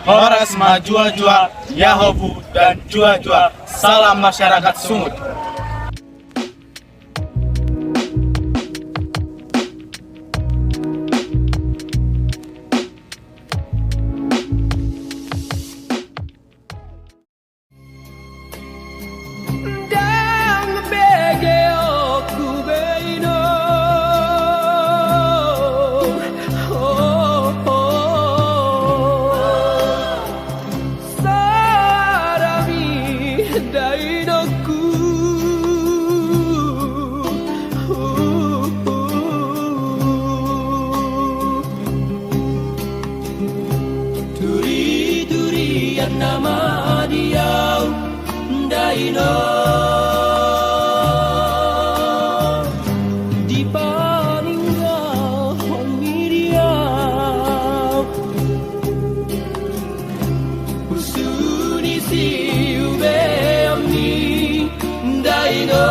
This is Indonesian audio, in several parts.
Horas ma jua-jua, Yahobu dan jua-jua. Salam masyarakat Sumut. Duri-durian nama dia Daino di paninggal Miriam usuni si ube amni Daino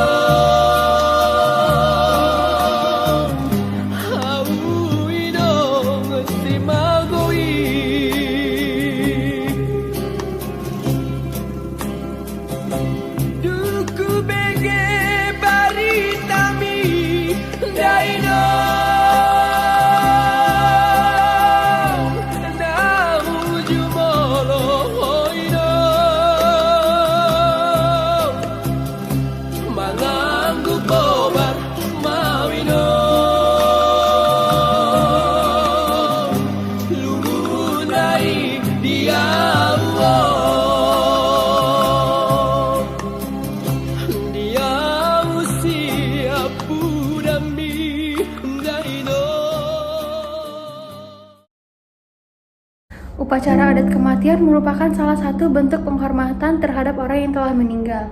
Upacara adat kematian merupakan salah satu bentuk penghormatan terhadap orang yang telah meninggal.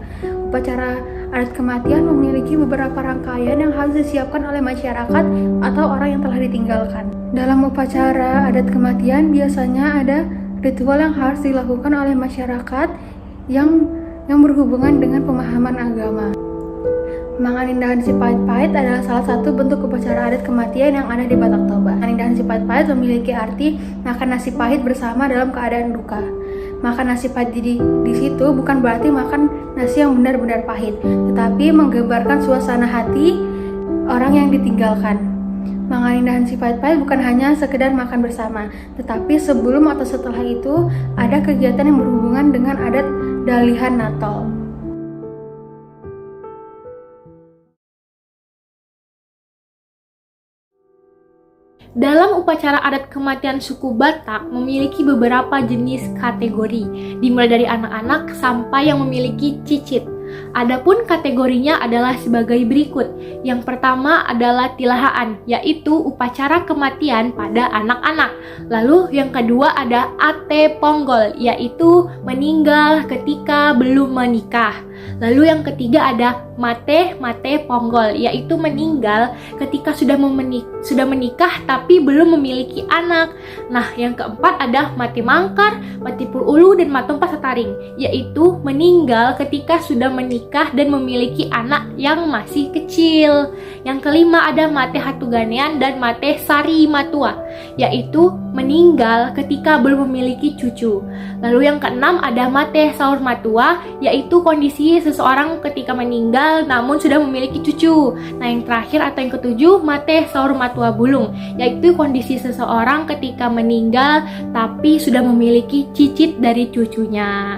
Upacara adat kematian memiliki beberapa rangkaian yang harus disiapkan oleh masyarakat atau orang yang telah ditinggalkan. Dalam upacara adat kematian biasanya ada ritual yang harus dilakukan oleh masyarakat yang berhubungan dengan pemahaman agama. Manganindahan si pait-pait adalah salah satu bentuk upacara adat kematian yang ada di Batak Toba. Manganindahan si pait-pait memiliki arti makan nasi pahit bersama dalam keadaan duka. Makan nasi pahit di situ bukan berarti makan nasi yang benar-benar pahit, tetapi menggambarkan suasana hati orang yang ditinggalkan. Manganindahan si pait-pait bukan hanya sekedar makan bersama, tetapi sebelum atau setelah itu ada kegiatan yang berhubungan dengan adat dalihan Natal. Dalam upacara adat kematian suku Batak memiliki beberapa jenis kategori, dimulai dari anak-anak sampai yang memiliki cicit. Adapun kategorinya adalah sebagai berikut. Yang pertama adalah tilahaan, yaitu upacara kematian pada anak-anak. Lalu yang kedua ada ate ponggol, yaitu meninggal ketika belum menikah. Lalu yang ketiga ada mate ponggol, yaitu meninggal ketika sudah menikah tapi belum memiliki anak. Nah, yang keempat ada mati mangkar, mati pululu, dan matompa sataring, yaitu meninggal ketika sudah menikah dan memiliki anak yang masih kecil. Yang kelima ada mate hatuganean dan mate sari matua, yaitu meninggal ketika belum memiliki cucu. Lalu yang keenam ada mate saur matua, yaitu kondisi seseorang ketika meninggal namun sudah memiliki cucu. Nah, yang terakhir atau yang ketujuh mate saur matua bulung, yaitu kondisi seseorang ketika meninggal tapi sudah memiliki cicit dari cucunya.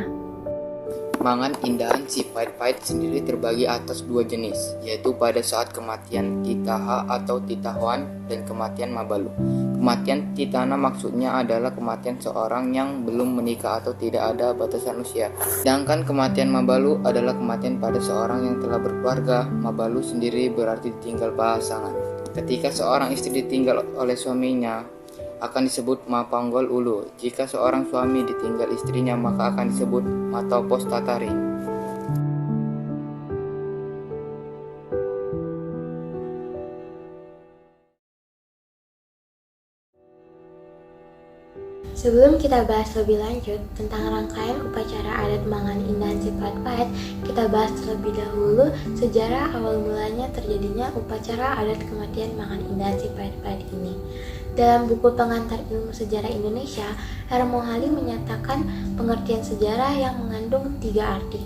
Mangan indahan si pait-pait sendiri terbagi atas dua jenis, yaitu pada saat kematian titaha atau titahuan dan kematian mabalu. Kematian titana maksudnya adalah kematian seorang yang belum menikah atau tidak ada batasan usia. Sedangkan kematian mabalu adalah kematian pada seorang yang telah berkeluarga. Mabalu sendiri berarti ditinggal pasangan. Ketika seorang istri ditinggal oleh suaminya, akan disebut mapanggol ulu. Jika seorang suami ditinggal istrinya, maka akan disebut matopos tatari. Sebelum kita bahas lebih lanjut tentang rangkaian upacara adat Mangan Indahan Sipait-Pait, kita bahas terlebih dahulu sejarah awal mulanya terjadinya upacara adat kematian Mangan Indahan Sipait-Pait ini. Dalam buku Pengantar Ilmu Sejarah Indonesia, Romo Hali menyatakan pengertian sejarah yang mengandung 3 arti,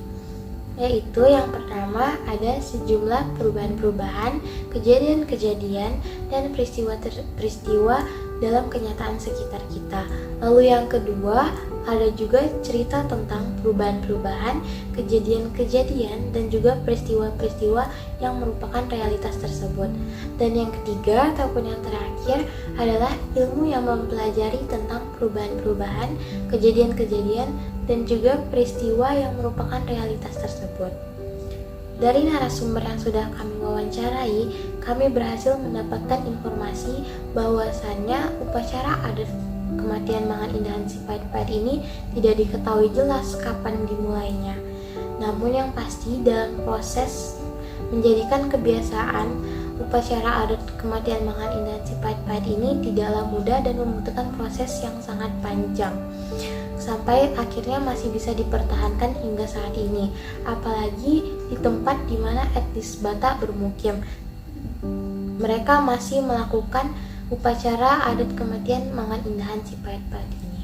yaitu yang pertama ada sejumlah perubahan-perubahan, kejadian-kejadian, dan peristiwa dalam kenyataan sekitar kita. Lalu yang kedua, ada juga cerita tentang perubahan-perubahan, kejadian-kejadian, dan juga peristiwa-peristiwa yang merupakan realitas tersebut. Dan yang ketiga ataupun yang terakhir adalah ilmu yang mempelajari tentang perubahan-perubahan, kejadian-kejadian, dan juga peristiwa yang merupakan realitas tersebut. Dari narasumber yang sudah kami wawancarai, kami berhasil mendapatkan informasi bahwasannya upacara adat kematian Mangan Indahan Sipait-Pait ini tidak diketahui jelas kapan dimulainya. Namun yang pasti dalam proses menjadikan kebiasaan, upacara adat kematian Mangan Indahan Sipait-Pait ini tidaklah mudah dan membutuhkan proses yang sangat panjang. Sampai akhirnya masih bisa dipertahankan hingga saat ini, apalagi di tempat di mana etnis Batak bermukim. Mereka masih melakukan upacara adat kematian Mangan Indahan Sipait-Pait ini.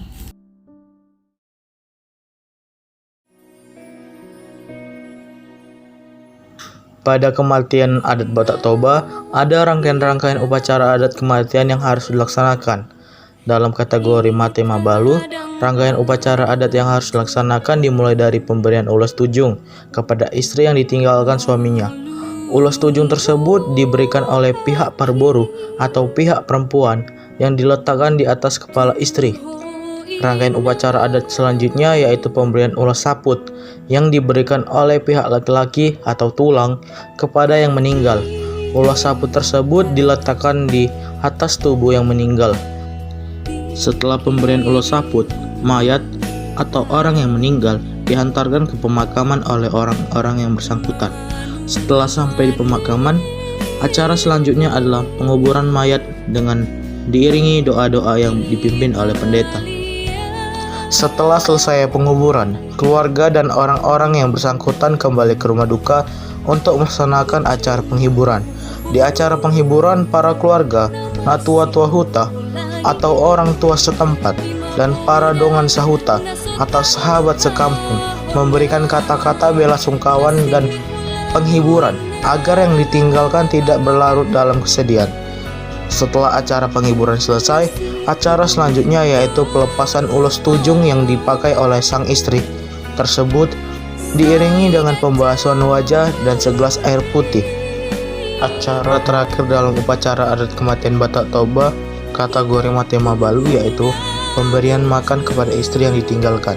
Pada kematian adat Batak Toba, ada rangkaian-rangkaian upacara adat kematian yang harus dilaksanakan. Dalam kategori Mate Mabalu, rangkaian upacara adat yang harus dilaksanakan dimulai dari pemberian ulos tujung kepada istri yang ditinggalkan suaminya. Ulos tujung tersebut diberikan oleh pihak parboru atau pihak perempuan yang diletakkan di atas kepala istri. Rangkaian upacara adat selanjutnya yaitu pemberian ulos saput yang diberikan oleh pihak laki-laki atau tulang kepada yang meninggal. Ulos saput tersebut diletakkan di atas tubuh yang meninggal. Setelah pemberian ulos saput, mayat atau orang yang meninggal dihantarkan ke pemakaman oleh orang-orang yang bersangkutan. Setelah sampai di pemakaman, acara selanjutnya adalah penguburan mayat dengan diiringi doa-doa yang dipimpin oleh pendeta. Setelah selesai penguburan, keluarga dan orang-orang yang bersangkutan kembali ke rumah duka untuk melaksanakan acara penghiburan. Di acara penghiburan, para keluarga, natua-tua huta, atau orang tua setempat, dan para dongan sahuta atau sahabat sekampung memberikan kata-kata bela sungkawan dan penghiburan agar yang ditinggalkan tidak berlarut dalam kesedihan. Setelah acara penghiburan selesai, acara selanjutnya yaitu pelepasan ulos tujung yang dipakai oleh sang istri tersebut diiringi dengan pembasuhan wajah dan segelas air putih. Acara terakhir dalam upacara adat kematian Batak Toba kategori Mate Mabalu yaitu pemberian makan kepada istri yang ditinggalkan.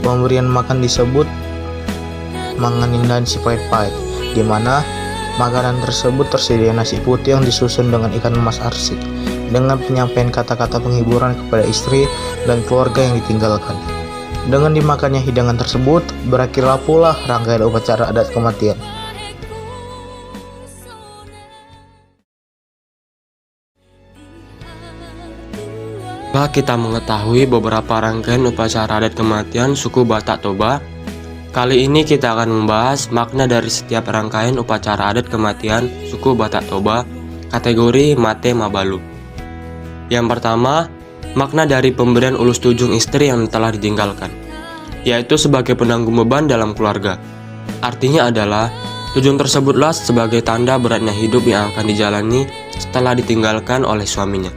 Pemberian makan disebut Mangan Indahan Sipait-Pait, di mana makanan tersebut tersedia nasi putih yang disusun dengan ikan emas arsik dengan penyampaian kata-kata penghiburan kepada istri dan keluarga yang ditinggalkan. Dengan dimakannya hidangan tersebut, berakhirlah pula rangkaian upacara adat kematian. Setelah kita mengetahui beberapa rangkaian upacara adat kematian suku Batak Toba, kali ini kita akan membahas makna dari setiap rangkaian upacara adat kematian suku Batak Toba kategori Mate Mabalu. Yang pertama, makna dari pemberian ulus tujung istri yang telah ditinggalkan, yaitu sebagai penanggung beban dalam keluarga. Artinya adalah, tujung tersebutlah sebagai tanda beratnya hidup yang akan dijalani setelah ditinggalkan oleh suaminya.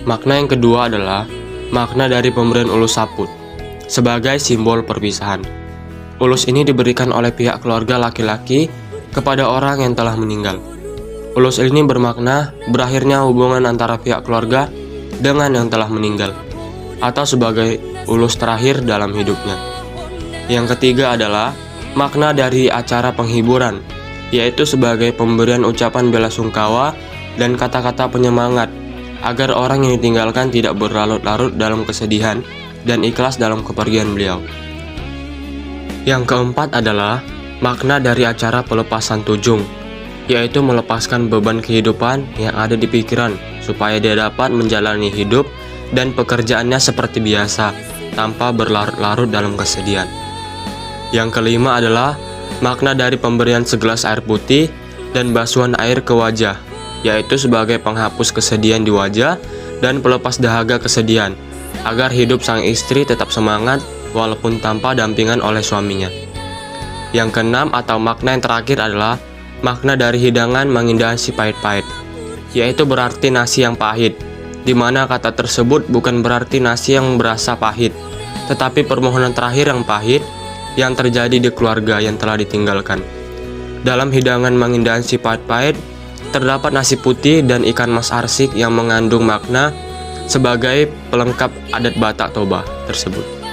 Makna yang kedua adalah makna dari pemberian ulus saput sebagai simbol perpisahan. Ulus ini diberikan oleh pihak keluarga laki-laki kepada orang yang telah meninggal. Ulus ini bermakna berakhirnya hubungan antara pihak keluarga dengan yang telah meninggal, atau sebagai ulus terakhir dalam hidupnya. Yang ketiga adalah makna dari acara penghiburan, yaitu sebagai pemberian ucapan bela sungkawa dan kata-kata penyemangat agar orang yang ditinggalkan tidak berlarut-larut dalam kesedihan dan ikhlas dalam kepergian beliau. Yang keempat adalah makna dari acara pelepasan tujung, yaitu melepaskan beban kehidupan yang ada di pikiran supaya dia dapat menjalani hidup dan pekerjaannya seperti biasa, tanpa berlarut-larut dalam kesedihan. Yang kelima adalah makna dari pemberian segelas air putih dan basuhan air ke wajah, yaitu sebagai penghapus kesedihan di wajah dan pelepas dahaga kesedihan, agar hidup sang istri tetap semangat walaupun tanpa dampingan oleh suaminya. Yang keenam atau makna yang terakhir adalah makna dari hidangan mengindahan si pahit-pahit, yaitu berarti nasi yang pahit, di mana kata tersebut bukan berarti nasi yang berasa pahit, tetapi permohonan terakhir yang pahit yang terjadi di keluarga yang telah ditinggalkan. Dalam hidangan mengindahan si pahit-pahit, terdapat nasi putih dan ikan mas arsik yang mengandung makna sebagai pelengkap adat Batak Toba tersebut.